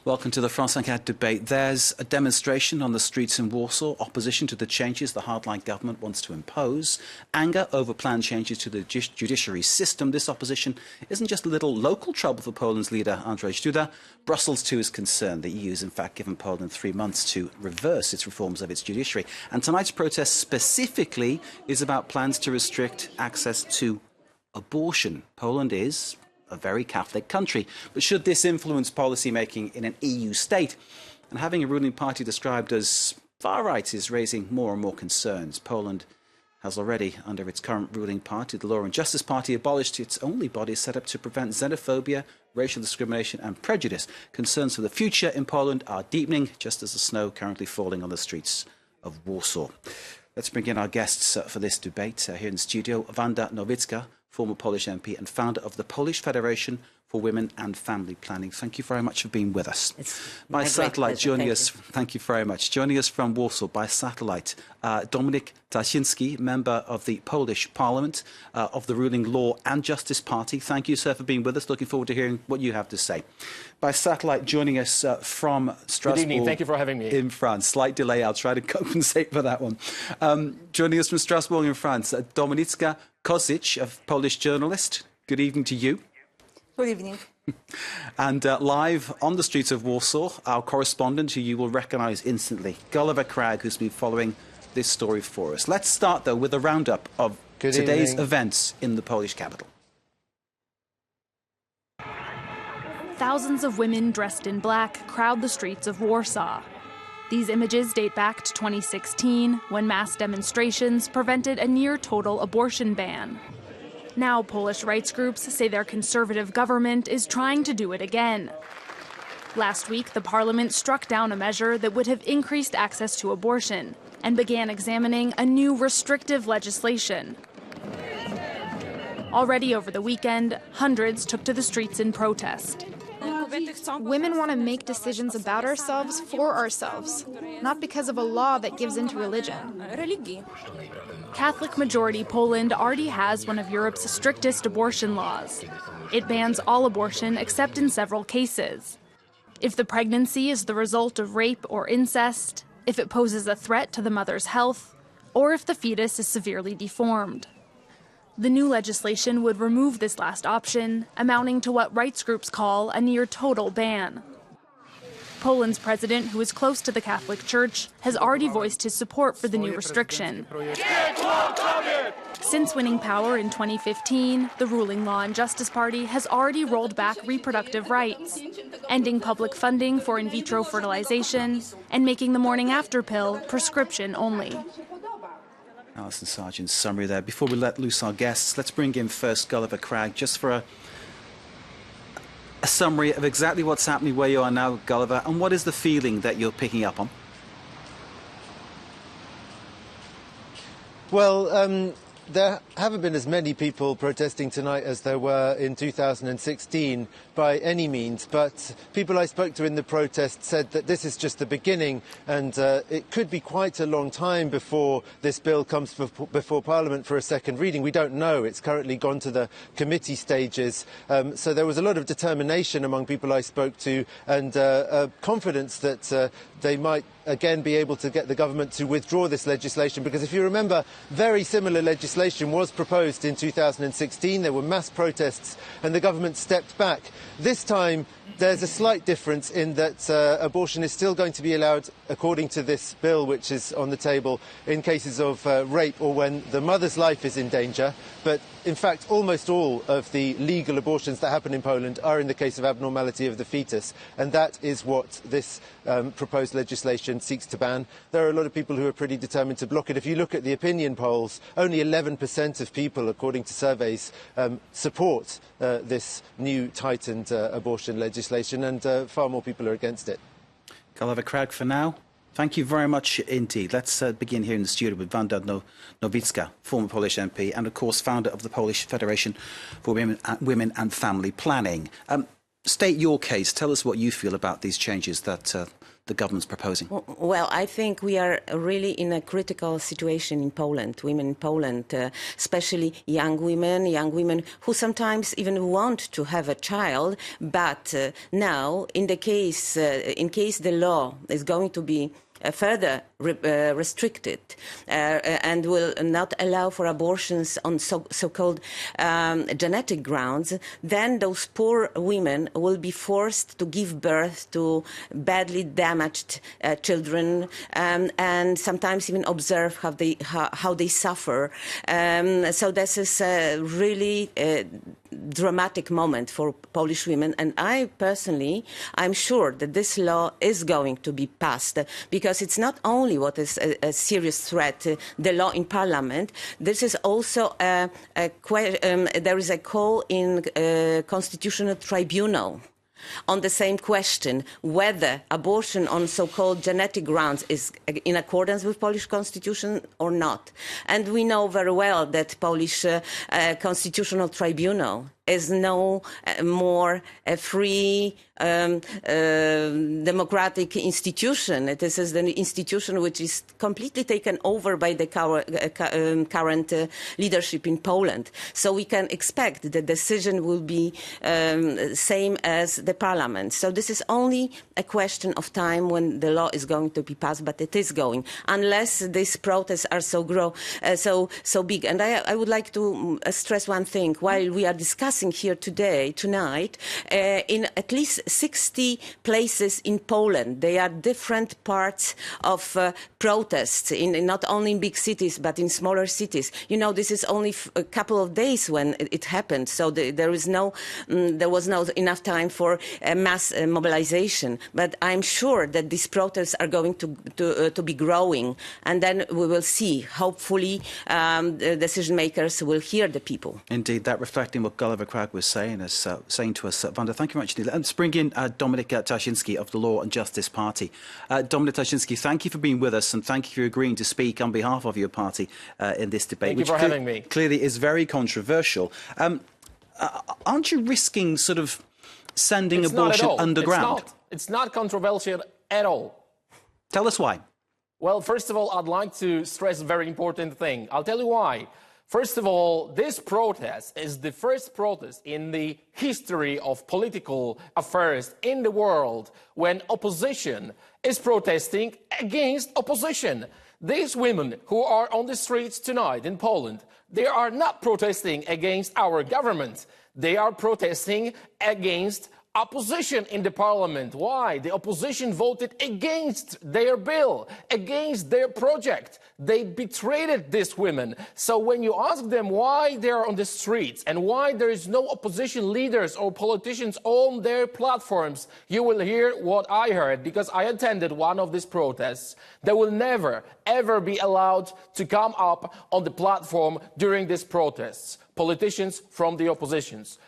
Welcome to the France 24 debate. There's a demonstration on the streets in Warsaw, opposition to the changes the hardline government wants to impose, anger over planned changes to the judiciary system. This opposition isn't just a little local trouble for Poland's leader, Andrzej Duda. Brussels, too, is concerned. The EU has, in fact, given Poland 3 months to reverse its reforms of its judiciary. And tonight's protest specifically is about plans to restrict access to abortion. Poland is a very Catholic country. But should this influence policy making in an EU state? And having a ruling party described as far right is raising more and more concerns. Poland has already, under its current ruling party, the Law and Justice Party, abolished its only body set up to prevent xenophobia, racial discrimination and prejudice. Concerns for the future in Poland are deepening, just as the snow currently falling on the streets of Warsaw. Let's bring in our guests for this debate. Here in the studio, Wanda Nowicka, former Polish MP and founder of the Polish Federation for Women and Family Planning. Thank you very much for being with us. It's by satellite, joining us, thank you very much. Joining us from Warsaw by satellite, Dominik Tarczyński, member of the Polish Parliament of the ruling Law and Justice Party. Thank you, sir, for being with us. Looking forward to hearing what you have to say. By satellite, joining us from Strasbourg. Good evening. Thank you for having me. In France. Slight delay. I'll try to compensate for that one. Joining us from Strasbourg in France, Dominika Kosic, a Polish journalist. Good evening to you. Good evening. And live on the streets of Warsaw, our correspondent, who you will recognise instantly, Gulliver Cragg, who's been following this story for us. Let's start, though, with a roundup of today's events in the Polish capital. Thousands of women dressed in black crowd the streets of Warsaw. These images date back to 2016, when mass demonstrations prevented a near-total abortion ban. Now Polish rights groups say their conservative government is trying to do it again. Last week, the parliament struck down a measure that would have increased access to abortion and began examining a new restrictive legislation. Already over the weekend, hundreds took to the streets in protest. Women want to make decisions about ourselves for ourselves, not because of a law that gives into religion. Catholic majority Poland already has one of Europe's strictest abortion laws. It bans all abortion except in several cases. If the pregnancy is the result of rape or incest, if it poses a threat to the mother's health, or if the fetus is severely deformed. The new legislation would remove this last option, amounting to what rights groups call a near-total ban. Poland's president, who is close to the Catholic Church, has already voiced his support for the new restriction. Since winning power in 2015, the ruling Law and Justice Party has already rolled back reproductive rights, ending public funding for in vitro fertilization and making the morning after pill prescription only. Alison Sargent's summary there. Before we let loose our guests, let's bring in first Gulliver Cragg, just for a summary of exactly what's happening where you are now, Gulliver, and what is the feeling that you're picking up on? Well, there haven't been as many people protesting tonight as there were in 2016 by any means, but people I spoke to in the protest said that this is just the beginning and it could be quite a long time before this bill comes before Parliament for a second reading. We don't know. It's currently gone to the committee stages. So there was a lot of determination among people I spoke to and confidence that they might again be able to get the government to withdraw this legislation, because if you remember, very similar legislation was proposed in 2016. There were mass protests and the government stepped back. This time there's a slight difference in that abortion is still going to be allowed, according to this bill which is on the table, in cases of rape or when the mother's life is in danger. But in fact, almost all of the legal abortions that happen in Poland are in the case of abnormality of the fetus, and that is what this proposed legislation seeks to ban. There are a lot of people who are pretty determined to block it. If you look at the opinion polls, only 11% of people, according to surveys, support this new tightened abortion legislation, and far more people are against it. Gulliver Cragg, for now, thank you very much indeed. Let's begin here in the studio with Wanda Nowicka, former Polish MP and, of course, founder of the Polish Federation for Women and Family Planning. State your case. Tell us what you feel about these changes that the government's proposing? Well, I think we are really in a critical situation in Poland, women in Poland, especially young women who sometimes even want to have a child, but now, in case the law is going to be further restricted and will not allow for abortions on so-called genetic grounds, then those poor women will be forced to give birth to badly damaged children and sometimes even observe how they suffer. So this is a really dramatic moment for Polish women, and I'm sure that this law is going to be passed, because it's not only what is a serious threat, the law in Parliament. This is also there is a call in Constitutional Tribunal on the same question, whether abortion on so-called genetic grounds is in accordance with Polish constitution or not. And we know very well that Polish Constitutional Tribunal is no more a free democratic institution. It is an institution which is completely taken over by the current leadership in Poland. So we can expect the decision will be same as the parliament. So this is only a question of time when the law is going to be passed, but it is going, unless these protests are so big. And I would like to stress one thing. While we are discussing here tonight, in at least 60 places in Poland, there are different parts of protests, not only in big cities, but in smaller cities. You know, this is only a couple of days when it happened, so there was not enough time for mass mobilization. But I'm sure that these protests are going to be growing, and then we will see. Hopefully, the decision makers will hear the people. Indeed, that reflecting what Gulliver Cragg was saying to us. Wanda, thank you very much. Let's bring in Dominik Tarczynski of the Law and Justice Party. Dominik Tarczynski, thank you for being with us, and thank you for agreeing to speak on behalf of your party in this debate. Thank you for having me. Clearly is very controversial. Aren't you risking sort of sending abortion underground? It's not controversial at all. Tell us why. Well, first of all, I'd like to stress a very important thing. I'll tell you why. First of all, this protest is the first protest in the history of political affairs in the world when opposition is protesting against opposition. These women who are on the streets tonight in Poland, they are not protesting against our government. They are protesting against opposition in the parliament. Why? The opposition voted against their bill, against their project. They betrayed these women. So when you ask them why they are on the streets and why there is no opposition leaders or politicians on their platforms, you will hear what I heard, because I attended one of these protests. They will never, ever be allowed to come up on the platform during these protests. Politicians from the opposition's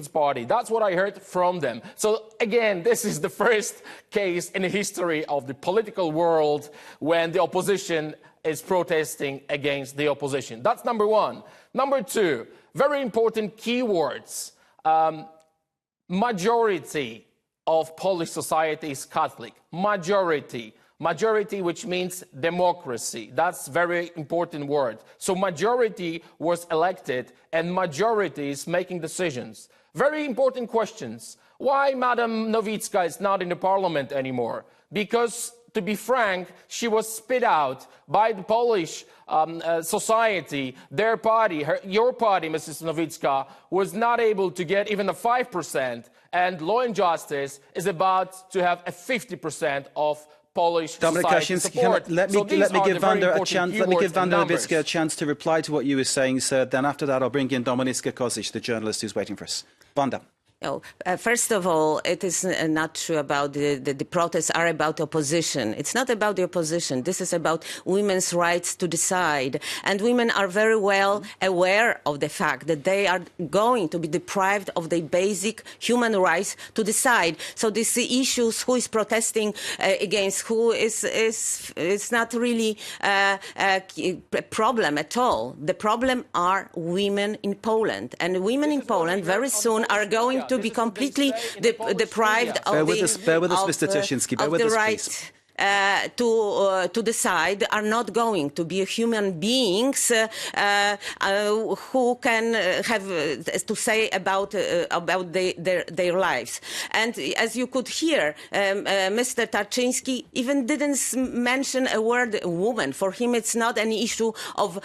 party. That's what I heard from them. So again, this is the first case in the history of the political world when the opposition is protesting against the opposition. That's number one. Number two, very important keywords. Majority of Polish society is Catholic. Majority. Majority, which means democracy. That's a very important word. So majority was elected and majority is making decisions. Very important questions. Why Madam Nowicka is not in the parliament anymore? Because, to be frank, she was spit out by the Polish society. Their party, your party, Mrs. Nowicka, was not able to get even a 5%, and Law and Justice is about to have a 50% of Polish society support. Let me give Wanda Nowicka a chance to reply to what you were saying, sir. Then after that, I'll bring in Dominika Kosic, the journalist who's waiting for us. Wanda. No, first of all, it is not true about the protests are about opposition. It's not about the opposition. This is about women's rights to decide. And women are very well aware of the fact that they are going to be deprived of their basic human rights to decide. So these issues, who is protesting against who, is not really a problem at all. The problem are women in Poland. And women in Poland very soon are going to to be completely deprived of bear with us, Mr. Tushinsky. Bear with us, right to decide, are not going to be human beings who can have to say about their lives. And as you could hear, Mr. Tarczyński even didn't mention a word woman. For him, it's not an issue of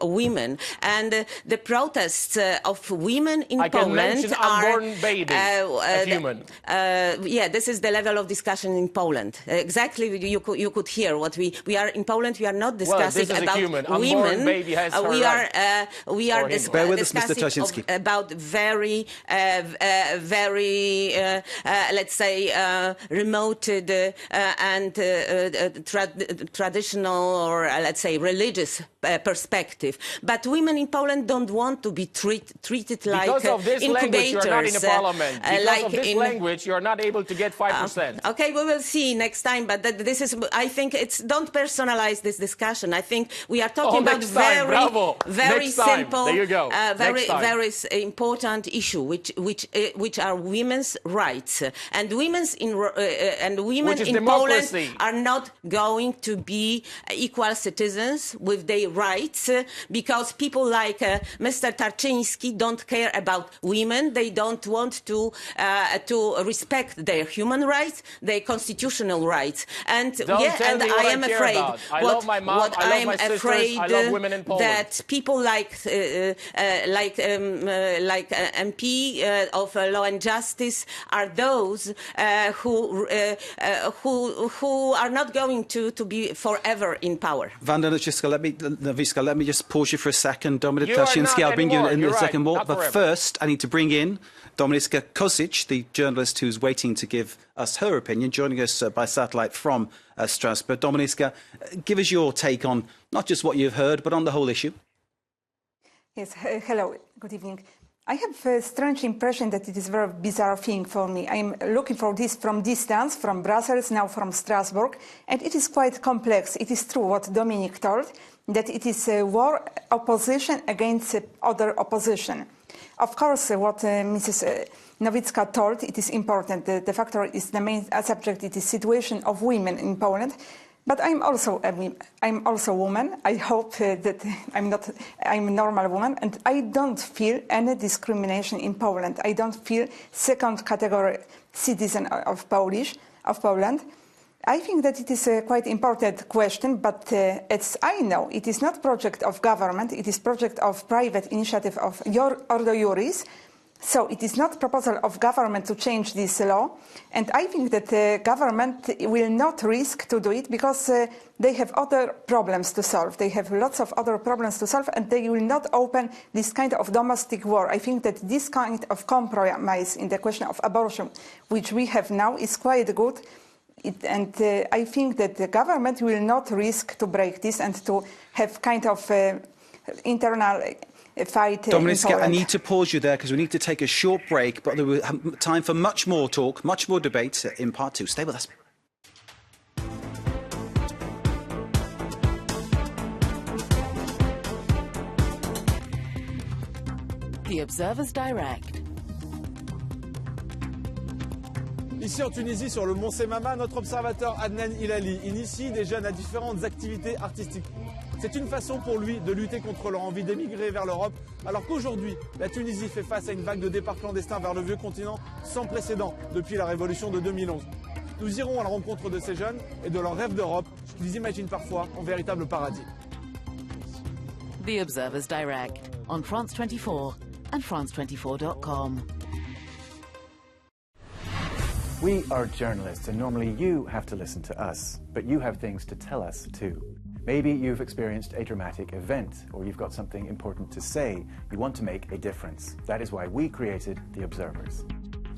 women. And the protests of women in Poland are unborn baby, a human. Yeah, this is the level of discussion in Poland. Exactly, you could hear what we are in Poland. We are not discussing about women. Baby has we are discussing about very let's say remote and traditional, or let's say religious perspective. But women in Poland don't want to be treated like because of this incubators. Language, you're not in a parliament. Because of this language, you're not able to get 5%. Okay, we will see next time. But this is, I think, don't personalize this discussion. I think we are talking about very simple, there you go. very important issue, which are women's rights, and women in Poland are not going to be equal citizens with their rights, because people like Mr. Tarczyński don't care about women. They don't want to respect their human rights, their constitutional rights. And I am afraid I love my mom, I love my sisters, I love women in Poland. That people like MP of Law and Justice are those who are not going to be forever in power. Wanda Nowicka, let me just pause you for a second. Dominik Tarczyński, I'll bring you in a second more. But first, I need to bring in Dominika Kosic, the journalist who's waiting to give us her opinion, joining us by satellite from Strasbourg. Dominika, give us your take on not just what you've heard, but on the whole issue. Yes, hello, good evening. I have a strange impression that it is a very bizarre thing for me. I'm looking for this from distance, from Brussels, now from Strasbourg, and it is quite complex. It is true what Dominik told, that it is a war opposition against other opposition. Of course, what Mrs. Nowicka told, it is important. The factor is the main subject. It is situation of women in Poland. But I'm also a woman. I hope that I'm a normal woman, and I don't feel any discrimination in Poland. I don't feel second category citizen of Poland. I think that it is a quite important question, but as I know, it is not project of government. It is project of private initiative of Ordo Iuris. So it is not proposal of government to change this law, and I think that the government will not risk to do it because they have other problems to solve. They have lots of other problems to solve, and they will not open this kind of domestic war. I think that this kind of compromise in the question of abortion, which we have now, is quite good. I think that the government will not risk to break this and to have kind of internal fight. Dominika, I need to pause you there because we need to take a short break, but there will have time for much more talk, much more debate in part two. Stay with us. The Observer's Direct. Ici en Tunisie, sur le mont Semama, notre observateur Adnan Hilali initie des jeunes à différentes activités artistiques. C'est une façon pour lui de lutter contre leur envie d'émigrer vers l'Europe, alors qu'aujourd'hui, la Tunisie fait face à une vague de départs clandestins vers le vieux continent sans précédent depuis la révolution de 2011. Nous irons à la rencontre de ces jeunes et de leurs rêves d'Europe qu'ils imaginent parfois en véritable paradis. The Observer's Direct on France 24 and France24.com. We are journalists, and normally you have to listen to us, but you have things to tell us too. Maybe you've experienced a dramatic event, or you've got something important to say. You want to make a difference. That is why we created The Observers.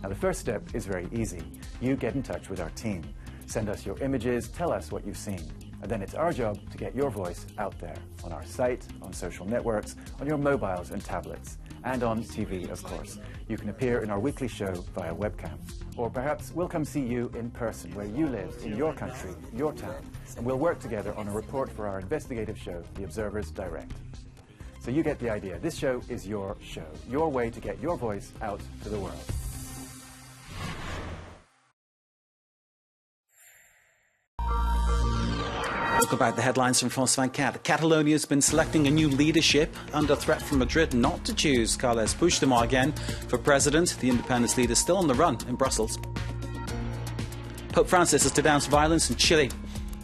Now, the first step is very easy. You get in touch with our team. Send us your images, tell us what you've seen. And then it's our job to get your voice out there, on our site, on social networks, on your mobiles and tablets, and on TV, of course. You can appear in our weekly show via webcam. Or perhaps we'll come see you in person, where you live, in your country, your town, and we'll work together on a report for our investigative show, The Observer's Direct. So you get the idea. This show is your show, your way to get your voice out to the world. Look about the headlines from France 24. Catalonia has been selecting a new leadership under threat from Madrid not to choose Carles Puigdemont again for president. The independence leader is still on the run in Brussels. Pope Francis has denounced violence in Chile.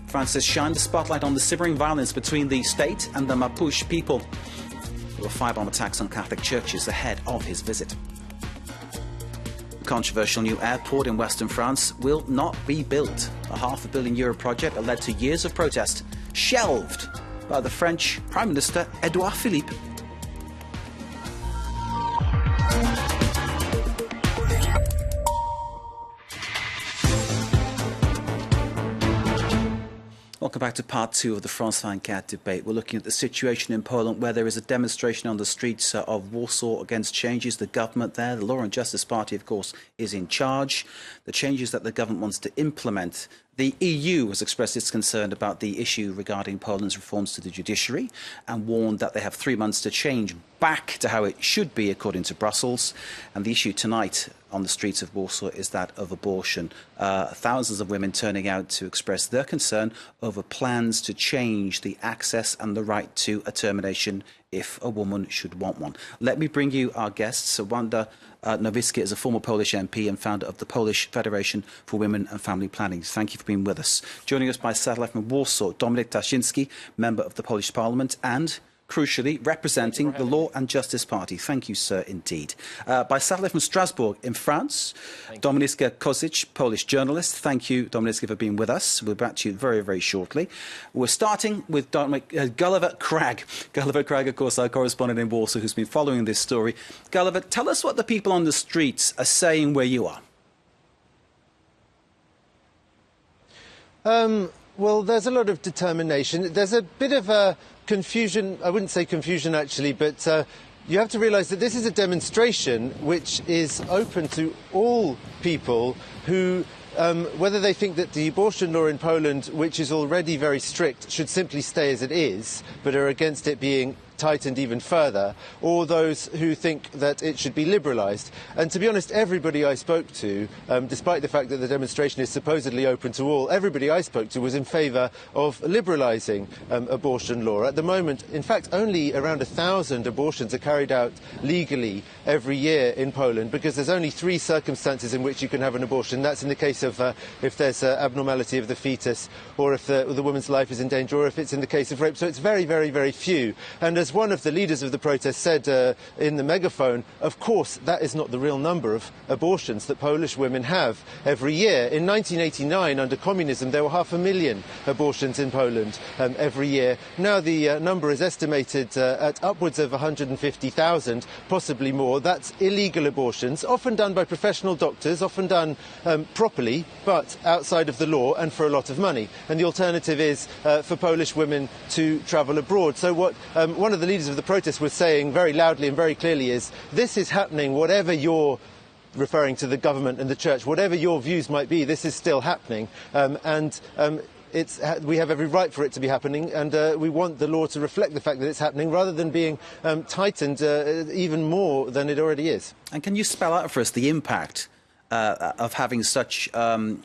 Francis shined the spotlight on the simmering violence between the state and the Mapuche people. There were firebomb attacks on Catholic churches ahead of his visit. The controversial new airport in western France will not be built. A €500 million project that led to years of protest, shelved by the French Prime Minister Edouard Philippe. Welcome back to part two of the France 24 debate. We're looking at the situation in Poland where there is a demonstration on the streets of Warsaw against changes. The government there, the Law and Justice Party, of course, is in charge. The changes that the government wants to implement. The EU has expressed its concern about the issue regarding Poland's reforms to the judiciary and warned that they have 3 months to change back to how it should be, according to Brussels. And the issue tonight on the streets of Warsaw is that of abortion. Thousands of women turning out to express their concern over plans to change the access and the right to a termination if a woman should want one. Let me bring you our guests. Wanda Nowicka is a former Polish MP and founder of the Polish Federation for Women and Family Planning. Thank you for being with us. Joining us by satellite from Warsaw, Dominik Taszyński, member of the Polish Parliament and, crucially, representing the Law and Justice Party. Thank you, sir, indeed. By satellite from Strasbourg in France, Dominika Kozic, Polish journalist. Thank you, Dominika, for being with us. We'll be back to you very, very shortly. We're starting with Gulliver Cragg. Gulliver Cragg, of course, our correspondent in Warsaw, who's been following this story. Gulliver, tell us what the people on the streets are saying where you are. Well, there's a lot of determination. There's a bit of a confusion. I wouldn't say confusion, actually, but you have to realise that this is a demonstration which is open to all people who, whether they think that the abortion law in Poland, which is already very strict, should simply stay as it is, but are against it being tightened even further, or those who think that it should be liberalised. And to be honest, everybody I spoke to, despite the fact that the demonstration is supposedly open to all, everybody I spoke to was in favour of liberalising abortion law. At the moment, in fact, only around 1,000 abortions are carried out legally every year in Poland, because there's only 3 circumstances in which you can have an abortion. That's in the case of if there's abnormality of the fetus, or if the woman's life is in danger, or if it's in the case of rape. So it's very, very, very few. And as one of the leaders of the protest said in the megaphone, of course, that is not the real number of abortions that Polish women have every year. In 1989, under communism, there were 500,000 abortions in Poland every year. Now the number is estimated at upwards of 150,000, possibly more. That's illegal abortions, often done by professional doctors, often done properly, but outside of the law and for a lot of money. And the alternative is for Polish women to travel abroad. So what one of the leaders of the protest was saying very loudly and very clearly is, this is happening, whatever you're referring to the government and the church, whatever your views might be, this is still happening. We have every right for it to be happening, and we want the law to reflect the fact that it's happening rather than being tightened even more than it already is. And can you spell out for us the impact of having such a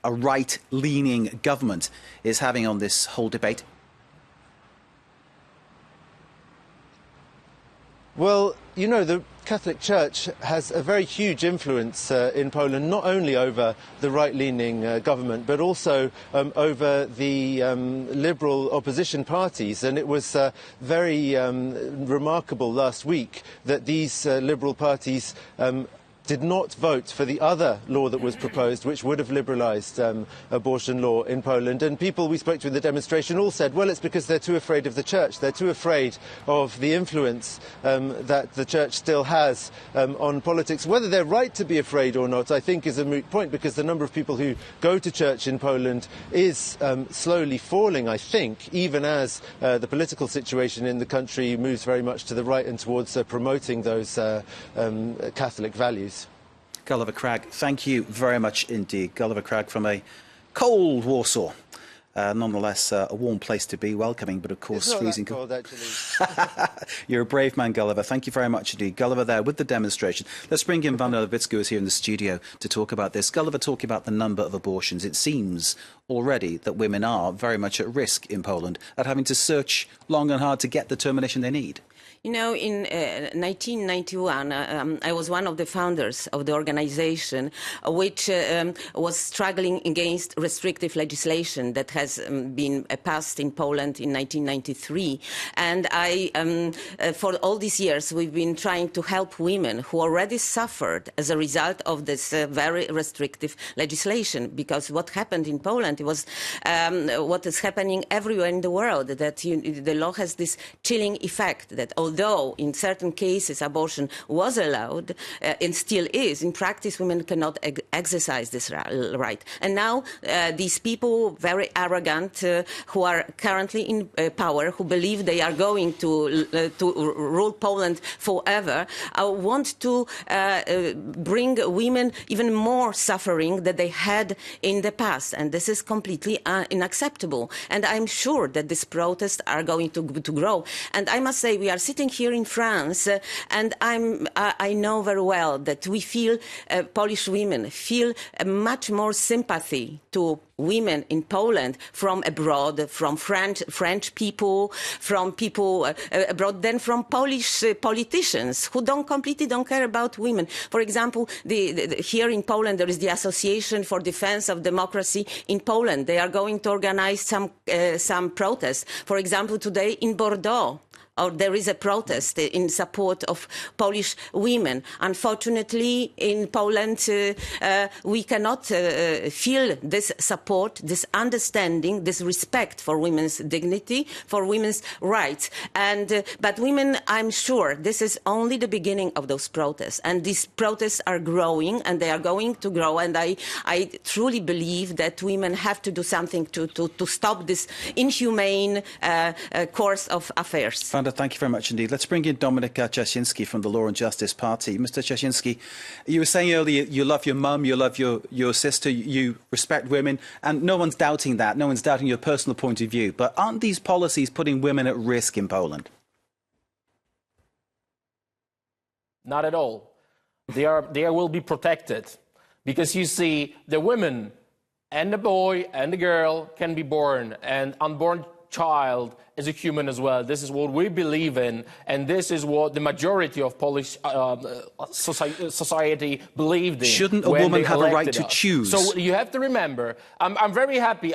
right-leaning government is having on this whole debate? Well, you know, the Catholic Church has a very huge influence in Poland, not only over the right-leaning government, but also over the liberal opposition parties. And it was very remarkable last week that these liberal parties did not vote for the other law that was proposed, which would have liberalised abortion law in Poland. And people we spoke to in the demonstration all said, well, it's because they're too afraid of the church. They're too afraid of the influence that the church still has on politics. Whether they're right to be afraid or not, I think, is a moot point, because the number of people who go to church in Poland is slowly falling, I think, even as the political situation in the country moves very much to the right and towards promoting those Catholic values. Gulliver Cragg, thank you very much indeed. Gulliver Cragg from a cold Warsaw. Nonetheless, a warm place to be, welcoming, but of course it's not freezing. That cold, actually. You're a brave man, Gulliver. Thank you very much indeed. Gulliver there with the demonstration. Let's bring in Wanda Lewicka, who's here in the studio, to talk about this. Gulliver, talking about the number of abortions. It seems already that women are very much at risk in Poland at having to search long and hard to get the termination they need. You know, in 1991, I was one of the founders of the organization which was struggling against restrictive legislation that has been passed in Poland in 1993. And for all these years, we've been trying to help women who already suffered as a result of this very restrictive legislation. Because what happened in Poland was what is happening everywhere in the world, that the law has this chilling effect, that although in certain cases abortion was allowed and still is, in practice women cannot exercise this right. And now these people, very arrogant, who are currently in power, who believe they are going to rule Poland forever, want to bring women even more suffering than they had in the past. And this is completely unacceptable. And I'm sure that these protests are going to grow. And I must say, we are sitting here in France, and I know very well that we feel, Polish women feel much more sympathy to women in Poland from abroad, from French people, from people abroad, than from Polish politicians who completely don't care about women. For example, here in Poland there is the Association for Defense of Democracy in Poland. They are going to organize some protests. For example, today in Bordeaux, there is a protest in support of Polish women. Unfortunately, in Poland, we cannot feel this support, this understanding, this respect for women's dignity, for women's rights. But women, I'm sure, this is only the beginning of those protests. And these protests are growing, and they are going to grow. And I truly believe that women have to do something to stop this inhumane course of affairs. Thank you very much indeed. Let's bring in Dominika Czasiński from the Law and Justice Party. Mr. Czasiński, you were saying earlier you love your mum, you love your sister, you respect women, and no one's doubting that. No one's doubting your personal point of view. But aren't these policies putting women at risk in Poland? Not at all. They will be protected. Because you see, the women and the boy and the girl can be born, and unborn child is a human as well. This is what we believe in, and this is what the majority of Polish society believed in. Shouldn't a woman have a right to choose? So you have to remember, I'm very happy,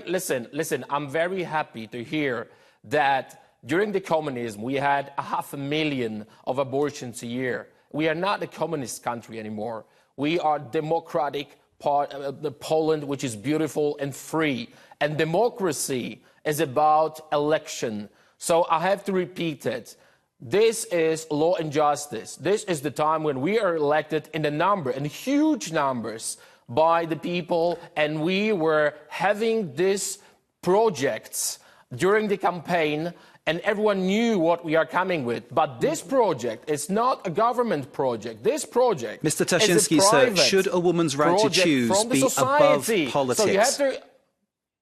listen, I'm very happy to hear that during the communism we had 500,000 of abortions a year. We are not a communist country anymore. We are democratic Poland, which is beautiful and free. And democracy is about election. So I have to repeat it. This is law and justice. This is the time when we are elected in huge numbers by the people, and we were having these projects during the campaign, and everyone knew what we are coming with. But this project is not a government project. This project Mr. Czasiński, sir, should a woman's right to choose be above politics? So you have to...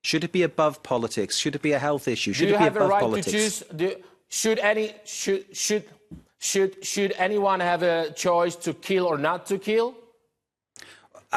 Should it be above politics? Should it be a health issue? Should it be above politics? Do you have a right to choose? Should anyone have a choice to kill or not to kill?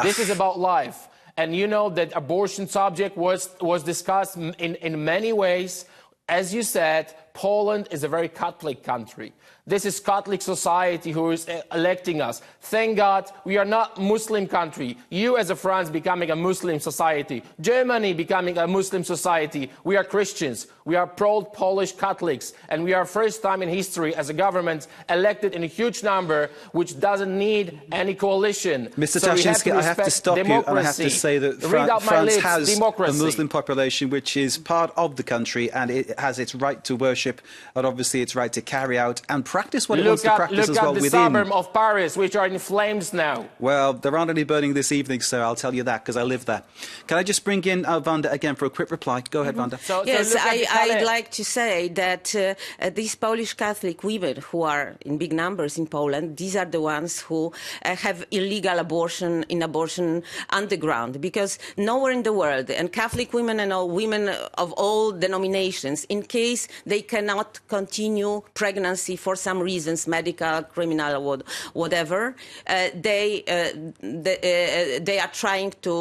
This is about life. And you know that abortion subject was discussed in many ways. As you said, Poland is a very Catholic country. This is Catholic society who is electing us. Thank God we are not a Muslim country. You as a France becoming a Muslim society. Germany becoming a Muslim society. We are Christians. We are proud Polish Catholics. And we are first time in history as a government elected in a huge number which doesn't need any coalition. Mr. Czasiński, I have to stop you and I have to say that France has a Muslim population which is part of the country, and it has its right to worship and obviously its right to carry out and practice what it wants to practice as well within. Look at the suburb of Paris, which are in flames now. Well, there aren't any burning this evening, sir, I'll tell you that, because I live there. Can I just bring in Wanda again for a quick reply? Go ahead, Wanda. Yes, I'd like to say that these Polish Catholic women who are in big numbers in Poland, these are the ones who have illegal abortion in abortion underground, because nowhere in the world, and Catholic women and all women of all denominations, in case they cannot continue pregnancy for some reasons, medical, criminal, whatever, they are trying to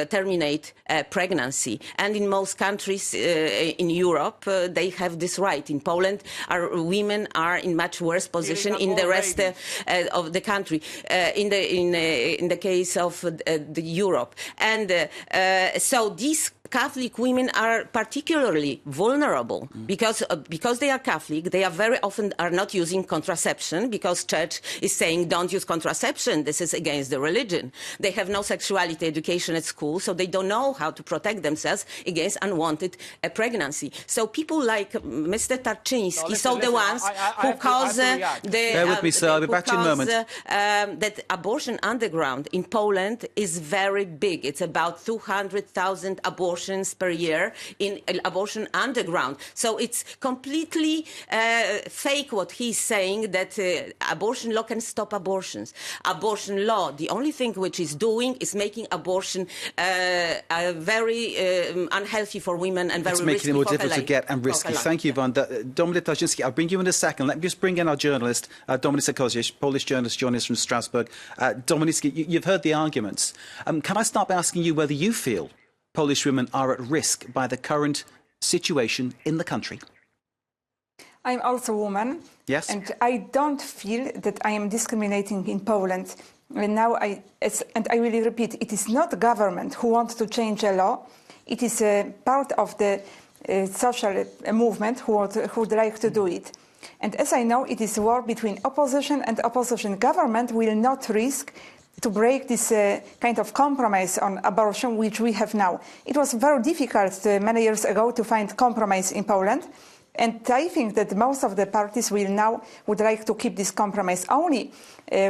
terminate pregnancy. And in most countries in Europe, they have this right. In Poland, our women are in much worse position in the rest of the country. In the case of Europe, and so these Catholic women are particularly vulnerable because they are Catholic. They are very often are not using contraception because Church is saying don't use contraception. This is against the religion. They have no sexuality education at school, so they don't know how to protect themselves against unwanted pregnancy. So people like Mr. Tarczyński, so the ones who cause bear with me, sir. I'll be back to you in a moment. That abortion underground in Poland is very big. It's about 200,000 abortions per year in abortion underground. So it's completely fake what he's saying, that abortion law can stop abortions. Abortion law, the only thing which is doing is making abortion very unhealthy for women and very risky. It's making it more difficult to get and risky. Thank you, Wanda. Dominik Tarczyński, I'll bring you in a second. Let me just bring in our journalist, Dominik Tarczyński, Polish journalist joining us from Strasbourg. Dominik, you've heard the arguments. Can I start by asking you whether you feel Polish women are at risk by the current situation in the country? I'm also a woman. Yes. And I don't feel that I am discriminating in Poland. And now I really repeat, it is not the government who wants to change a law. It is a part of the social movement who would like to do it. And as I know, it is a war between opposition and opposition. Government will not risk to break this kind of compromise on abortion, which we have now. It was very difficult many years ago to find compromise in Poland. And I think that most of the parties would like to keep this compromise only.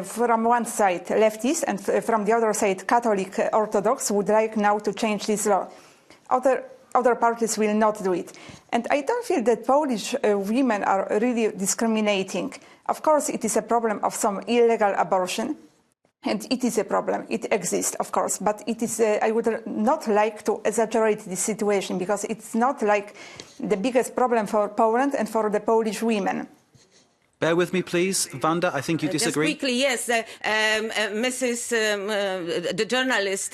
From one side, leftists, and from the other side, Catholic Orthodox would like now to change this law. Other parties will not do it. And I don't feel that Polish women are really discriminating. Of course, it is a problem of some illegal abortion. And it is a problem. It exists, of course. But it is, I would not like to exaggerate this situation, because it's not like the biggest problem for Poland and for the Polish women. Bear with me, please. Wanda, I think you disagree. Just quickly, yes. The journalist...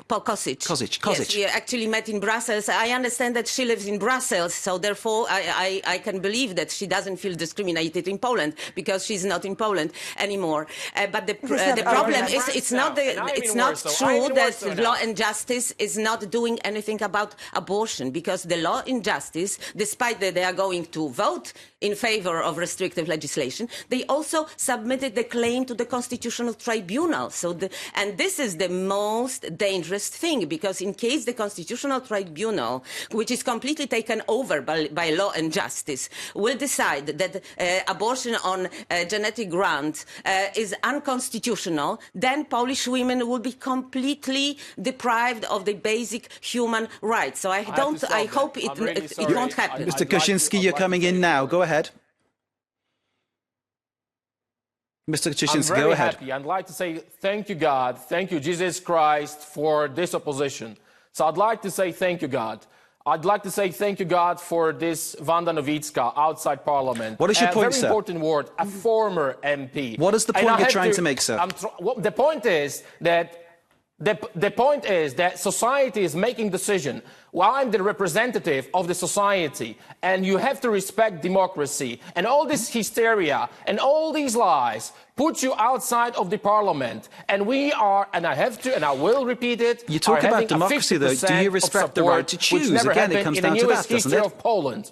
Kosic. We actually met in Brussels. I understand that she lives in Brussels, so therefore I can believe that she doesn't feel discriminated in Poland because she's not in Poland anymore. But the problem is it's not true that Law and Justice is not doing anything about abortion, because the Law and Justice, despite that they are going to vote in favor of restrictive legislation, they also submitted the claim to the Constitutional Tribunal. And this is the most dangerous thing, because in case the Constitutional Tribunal, which is completely taken over by Law and Justice, will decide that abortion on genetic grounds is unconstitutional, then Polish women will be completely deprived of the basic human rights. So I hope it won't happen. Mr. Kaczynski, you're coming in now. Go ahead. Mr. Kaczynski, go ahead. Happy. I'd like to say thank you, God. Thank you, Jesus Christ, for this opposition. So I'd like to say thank you, God. I'd like to say thank you, God, for this Wanda Nowicka outside Parliament. What is your point, sir? A very important word, a former MP. What is the point you're trying to make, sir? The point is that the point is that society is making decision. Well, I'm the representative of the society, and you have to respect democracy. And all this hysteria and all these lies put you outside of the parliament. And we are, and I have to, and I will repeat it. You talk about democracy, though. Do you respect the right to choose? Again, it comes down to that, doesn't it? Of Poland.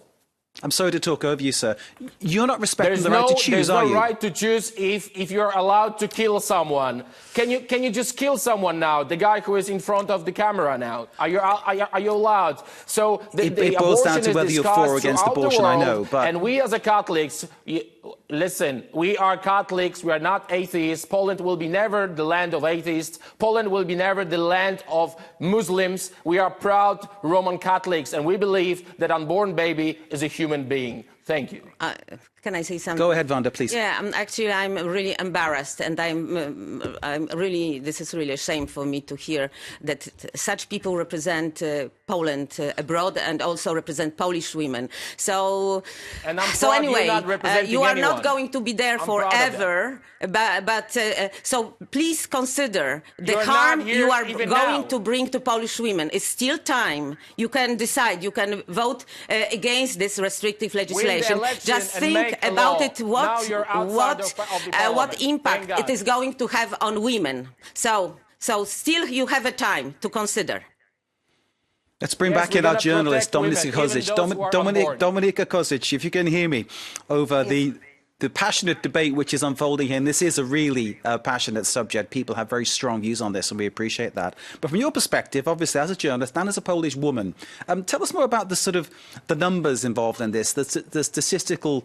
I'm sorry to talk over you, sir. You're not respecting the right to choose, are you? There's no right to choose if you're allowed to kill someone. Can you just kill someone now? The guy who is in front of the camera now. Are you allowed? So it boils down to whether you're for or against abortion. I know, but and we as a Catholics. Listen, we are Catholics, we are not atheists. Poland will be never the land of atheists. Poland will be never the land of Muslims. We are proud Roman Catholics, and we believe that unborn baby is a human being. Thank you. Can I say something? Go ahead, Wanda, please. Yeah, I'm really embarrassed, and I'm really, this is really a shame for me to hear that such people represent Poland abroad and also represent Polish women. So, anyway, you are not going to be there forever, but so please consider the harm you are going to bring to Polish women. It's still time. You can decide. You can vote against this restrictive legislation. Just think about it, what impact it is going to have on women. So still you have a time to consider. Let's bring back in our journalist, Dominika Kozic. Dominika Kozic, if you can hear me, over the passionate debate which is unfolding here, and this is a really passionate subject. People have very strong views on this, and we appreciate that. But from your perspective, obviously, as a journalist and as a Polish woman, tell us more about the numbers involved in this, the statistical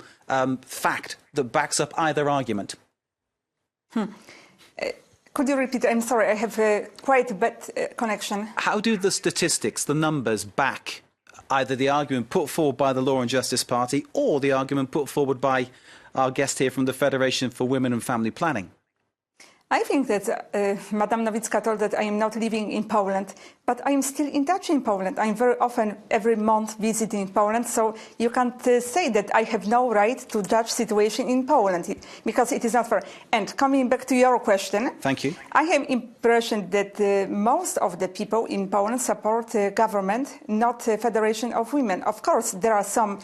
fact that backs up either argument. Could you repeat? I'm sorry, I have quite a bad connection. How do the statistics, the numbers, back either the argument put forward by the Law and Justice Party or the argument put forward by our guest here from the Federation for Women and Family Planning? I think that Madame Nowicka told that I am not living in Poland, but I am still in touch in Poland. I'm very often, every month, visiting Poland, so you can't say that I have no right to judge situation in Poland, because it is not fair. And coming back to your question, thank you. I have impression that most of the people in Poland support government, not Federation of Women. Of course, there are some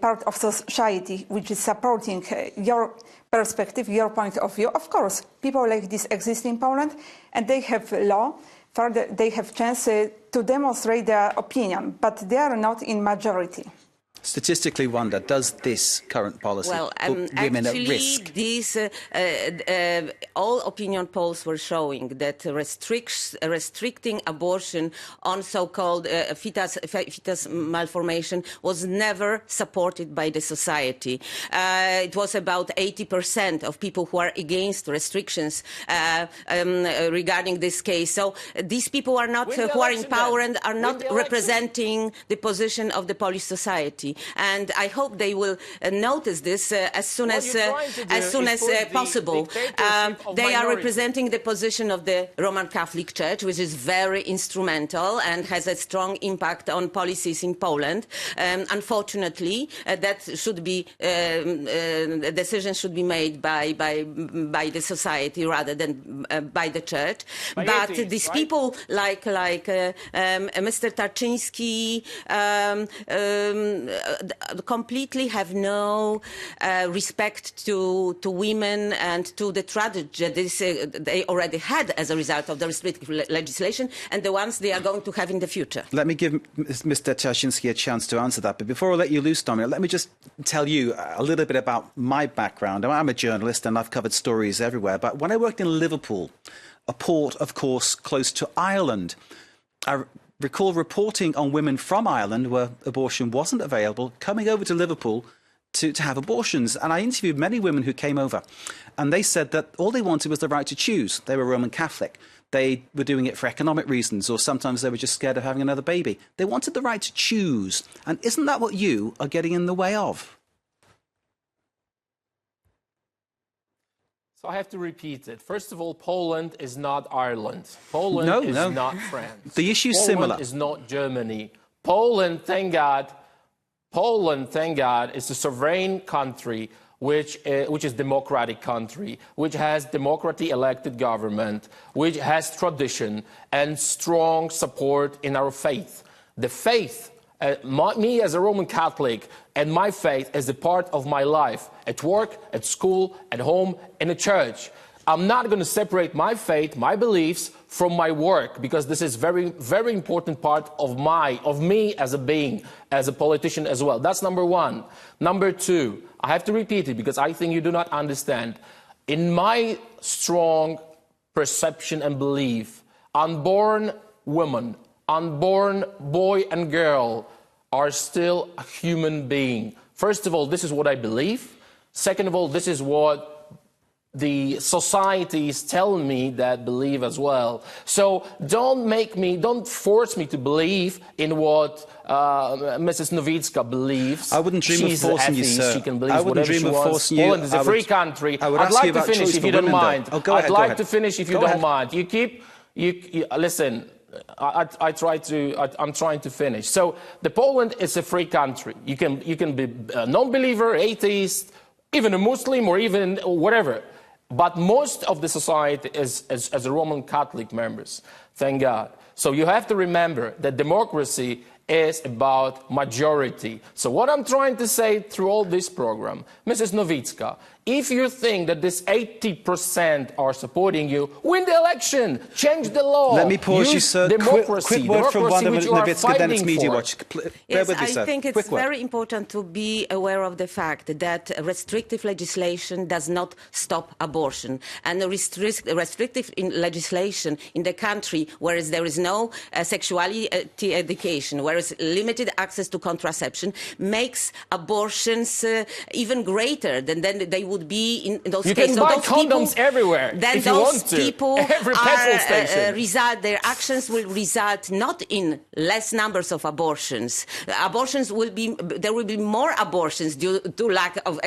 part of society which is supporting your perspective, your point of view. Of course, people like this exist in Poland, and they have law. Further, they have chance to demonstrate their opinion, but they are not in majority. Statistically, Wanda, does this current policy put women at risk? These, all opinion polls were showing that restricting abortion on so-called fetus malformation was never supported by the society. It was about 80% of people who are against restrictions regarding this case. So these people are not, who are in power and are not representing the position of the Polish society. And I hope they will notice this as soon as possible. They are representing the position of the Roman Catholic Church, which is very instrumental and has a strong impact on policies in Poland. Unfortunately, that should be decisions should be made by the society rather than by the church. But these people like Mr. Tarczyński completely have no respect to women and to the tragedy they already had as a result of the restrictive legislation and the ones they are going to have in the future. Let me give Mr. Tarczyński a chance to answer that. But before I let you loose, Dominic, let me just tell you a little bit about my background. I'm a journalist and I've covered stories everywhere. But when I worked in Liverpool, a port, of course, close to Ireland, I recall reporting on women from Ireland where abortion wasn't available, coming over to Liverpool to have abortions. And I interviewed many women who came over, and they said that all they wanted was the right to choose. They were Roman Catholic. They were doing it for economic reasons, or sometimes they were just scared of having another baby. They wanted the right to choose. And isn't that what you are getting in the way of? So I have to repeat it. First of all, Poland is not Ireland. Poland is not France. The issue is similar. Poland is not Germany. Poland, thank God, is a sovereign country which is democratic country, which has democratically elected government, which has tradition and strong support in our faith. The faith, me as a Roman Catholic, and my faith is a part of my life, at work, at school, at home, in a church. I'm not going to separate my faith, my beliefs from my work, because this is very, very important part of me as a being, as a politician as well. That's number one. Number two, I have to repeat it because I think you do not understand. In my strong perception and belief, unborn women, unborn boy and girl are still a human being. First of all, this is what I believe. Second of all, this is what the societies tell me that believe as well. So don't force me to believe in what Mrs. Nowicka believes. I wouldn't dream of forcing you, sir. She can believe whatever she wants. Poland is a free country. I'd like to finish if you don't mind. I'd like to finish if you don't mind. Listen. I'm trying to finish. So Poland is a free country. You can be a non-believer, atheist, even a Muslim, or even whatever. But most of the society is as Roman Catholic members, thank God. So you have to remember that democracy is about majority. So what I'm trying to say through all this program, Mrs. Nowicka, if you think that this 80% are supporting you, win the election, change the law. Let me pause you, sir. Democracy, quick word from Wanda Nowicka, then it's Media Watch. Yes, I think it's very important to be aware of the fact that restrictive legislation does not stop abortion. And restrictive legislation in the country, whereas there is no sexuality education, whereas limited access to contraception, makes abortions even greater than they would be in those cases. You can buy condoms everywhere if you want to. People every petrol station. Their actions will result not in less numbers of abortions. There will be more abortions due to lack of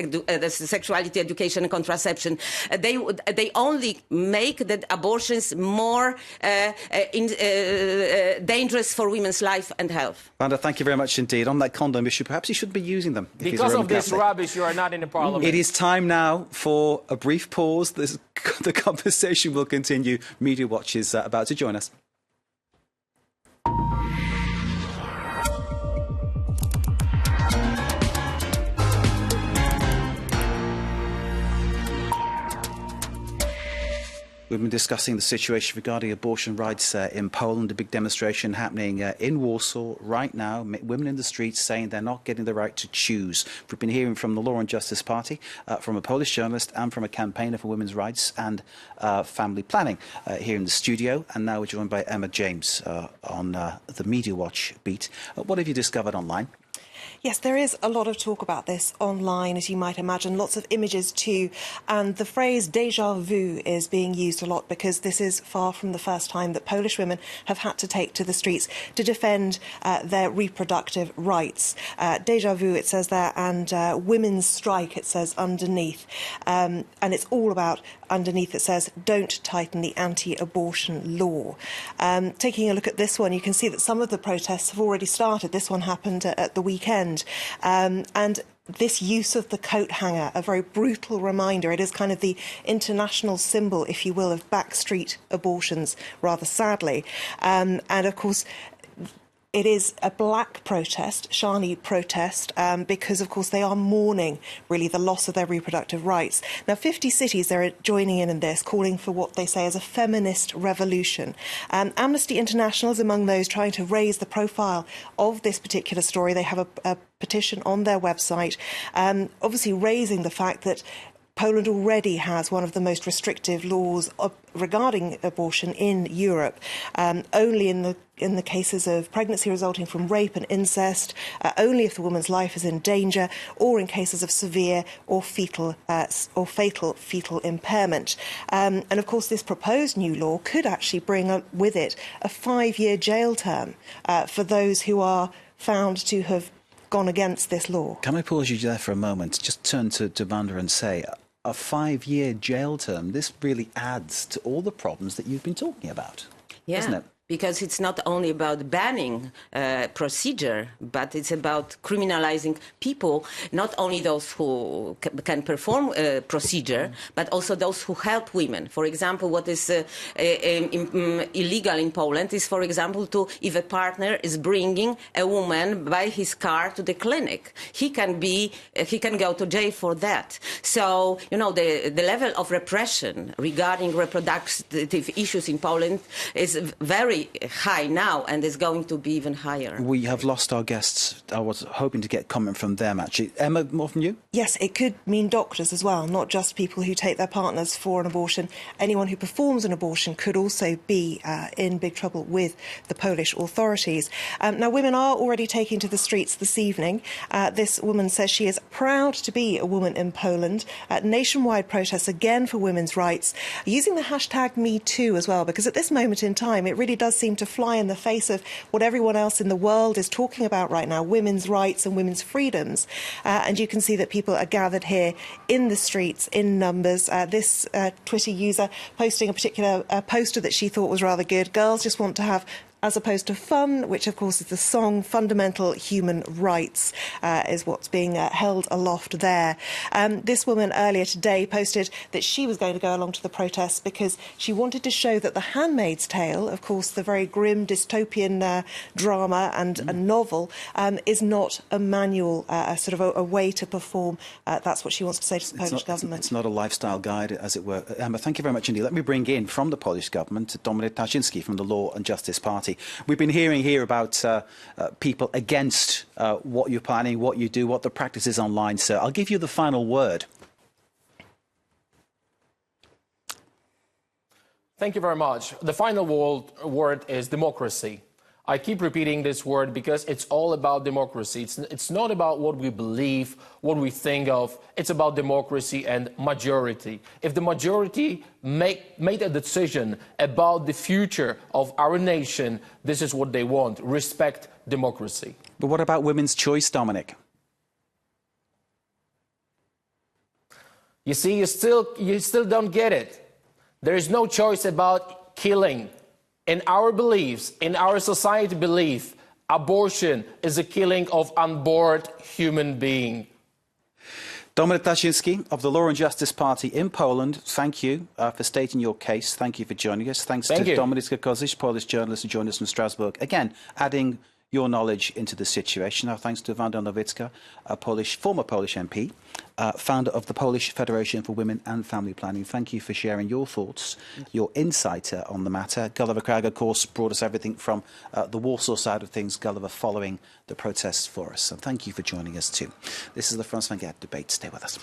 sexuality education and contraception. They only make the abortions more dangerous for women's life and health. Wanda, thank you very much indeed. On that condom issue, perhaps you shouldn't be using them. Because of this rubbish, you are not in the parliament. It is time now for a brief pause. The conversation will continue. Media Watch is about to join us. We've been discussing the situation regarding abortion rights in Poland, a big demonstration happening in Warsaw right now. Women in the streets saying they're not getting the right to choose. We've been hearing from the Law and Justice Party, from a Polish journalist and from a campaigner for women's rights and family planning here in the studio. And now we're joined by Emma James on the Media Watch beat. What have you discovered online? Yes, there is a lot of talk about this online, as you might imagine, lots of images too. And the phrase déjà vu is being used a lot because this is far from the first time that Polish women have had to take to the streets to defend their reproductive rights. Déjà vu, it says there, and women's strike, it says underneath. And it's all about, underneath it says, don't tighten the anti-abortion law. Taking a look at this one, you can see that some of the protests have already started. This one happened at the weekend. And this use of the coat hanger, a very brutal reminder. It is kind of the international symbol, if you will, of backstreet abortions, rather sadly. And of course, it is a black protest, Shani protest, because, of course, they are mourning, really, the loss of their reproductive rights. Now, 50 cities are joining in this, calling for what they say is a feminist revolution. Amnesty International is among those trying to raise the profile of this particular story. They have a petition on their website, obviously raising the fact that Poland already has one of the most restrictive laws regarding abortion in Europe. Only in the cases of pregnancy resulting from rape and incest, only if the woman's life is in danger, or in cases of severe or fatal fetal impairment. And of course, this proposed new law could actually bring with it a 5-year jail term for those who are found to have gone against this law. Can I pause you there for a moment? Just turn to Wanda and say, a 5-year jail term, this really adds to all the problems that you've been talking about, doesn't it? because it's not only about banning procedure, but it's about criminalizing people, not only those who can perform procedure, but also those who help women. For example, what is illegal in Poland is, for example, if a partner is bringing a woman by his car to the clinic, he can go to jail for that. So, you know, the level of repression regarding reproductive issues in Poland is very high now, and is going to be even higher. We have lost our guests. I was hoping to get comment from them, actually. Emma, more from you? Yes, it could mean doctors as well, not just people who take their partners for an abortion. Anyone who performs an abortion could also be in big trouble with the Polish authorities. Now, women are already taking to the streets this evening. This woman says she is proud to be a woman in Poland. Nationwide protests again for women's rights, using the hashtag #MeToo as well, because at this moment in time, it really does seem to fly in the face of what everyone else in the world is talking about right now, women's rights and women's freedoms. And you can see that people are gathered here in the streets in numbers. This Twitter user posting a particular poster that she thought was rather good. Girls just want to have, as opposed to fun, which of course is the song Fundamental Human Rights, is what's being held aloft there. This woman earlier today posted that she was going to go along to the protests because she wanted to show that The Handmaid's Tale, of course the very grim dystopian drama and a novel, is not a manual, sort of a way to perform. That's what she wants to say to the Polish government. It's not a lifestyle guide, as it were. Emma, thank you very much indeed. Let me bring in from the Polish government Dominic Tarczyński from the Law and Justice Party. We've been hearing here about people against what you're planning, what you do, what the practice is online. So I'll give you the final word. Thank you very much. The final word is democracy. I keep repeating this word because it's all about democracy. It's not about what we believe, what we think of. It's about democracy and majority. If the majority made a decision about the future of our nation, this is what they want. Respect democracy. But what about women's choice, Dominic? You see, you still don't get it. There is no choice about killing. In our beliefs, in our society belief, abortion is a killing of unborn human being. Dominic Tarczyński of the Law and Justice Party in Poland, thank you for stating your case. Thank you for joining us. Thanks to Dominika Kozic, Polish journalist who joined us from Strasbourg. Again, adding your knowledge into the situation. Our thanks to Wanda Nowicka, a former Polish MP, founder of the Polish Federation for Women and Family Planning. Thank you for sharing your thoughts, your insight on the matter. Gulliver Cragg, of course, brought us everything from the Warsaw side of things, Gulliver following the protests for us. And thank you for joining us too. This is the France 24 debate. Stay with us.